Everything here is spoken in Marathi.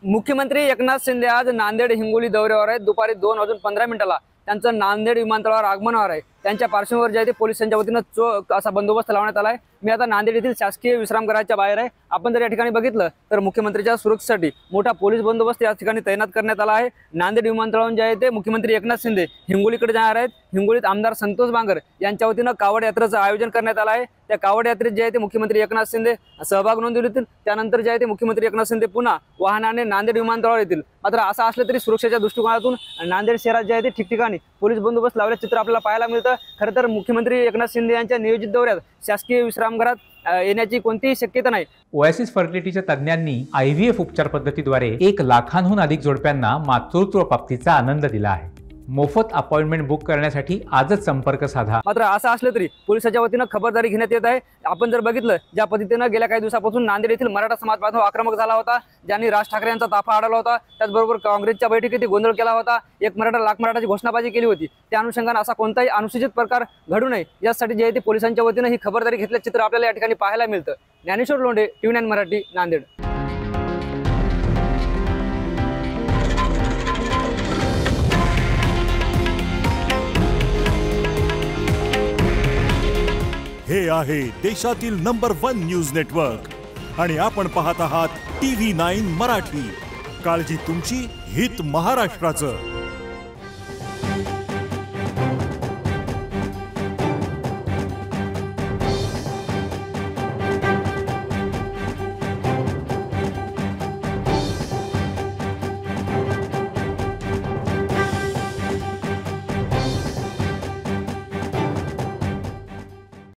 मुख्यमंत्री एकनाथ शिंदे आज नांदेड हिंगोली दौऱ्यावर आहेत। दुपारी 2:15 त्यांचं नांदेड विमानतळावर आगमन होणार आहे। त्यांच्या पार्श्वभूमीवर जे आहे ते पोलिसांच्या वतीनं चोख असा बंदोबस्त लावण्यात आला आहे। मी आता नांदेड येथील शासकीय विश्रामगृहाच्या बाहेर आहे। आपण जर या ठिकाणी बघितलं तर मुख्यमंत्र्यांच्या सुरक्षेसाठी मोठा पोलीस बंदोबस्त या ठिकाणी तैनात करण्यात आला आहे। नांदेड विमानतळावरून जे आहे ते मुख्यमंत्री एकनाथ शिंदे हिंगोलीकडे जाणार आहेत। हिंगोलीत आमदार संतोष बांगर यांच्या वतीनं कावड यात्रेचं आयोजन करण्यात आलं आहे। त्या कावड यात्रेत जे आहे ते मुख्यमंत्री एकनाथ शिंदे सहभाग नोंदवतील होतील। त्यानंतर जे आहे ते मुख्यमंत्री एकनाथ शिंदे पुन्हा वाहनाने नांदेड विमानतळावर येतील। मात्र असं असलं तरी सुरक्षेच्या दृष्टिकोनातून नांदेड शहरात जे आहे ते ठिकठिकाणी पोलीस बंदोबस्त लावल्याचं चित्र आपल्याला पाहायला मिळतं। खरं तर मुख्यमंत्री एकनाथ शिंदे यांच्या नियोजित दौऱ्यात शासकीय विश्रामगृहात येण्याची कोणतीही शक्यता नाही। ओएसिस फर्टिलिटीच्या तज्ञांनी IVF उपचार पद्धतीद्वारे 1 लाखांहून अधिक जोडप्यांना मातृत्व प्राप्तीचा आनंद दिला आहे। मोफत अपॉइंटमेंट बुक करण्यासाठी आजच संपर्क साधा। मात्र असं असलं तरी पोलिसांच्या वतीनं खबरदारी घेण्यात येत आहे। आपण जर बघितलं ज्या पद्धतीनं गेल्या काही दिवसापासून नांदेड येथील मराठा समाज बांधव आक्रमक झाला होता, ज्यांनी राज ठाकरे यांचा ताफा अडवला होता, त्याचबरोबर काँग्रेसच्या बैठकीत गोंधळ केला होता, एक मराठा लाख मराठाची घोषणाबाजी केली होती, त्या अनुषंगाने असा कोणताही अनुचित प्रकार घडू नये यासाठी जे आहे ते पोलिसांच्या वतीनं ही खबरदारी घेतल्याचं चित्र आपल्याला या ठिकाणी पाहायला मिळतं। ज्ञानेश्वर लोंढे, TV9 मराठी, नांदेड। हे आहे देशातील नंबर 1 न्यूज नेटवर्क आणि आपण पाहत आहात TV9 मराठी। काळजी तुमची, हित महाराष्ट्राचं।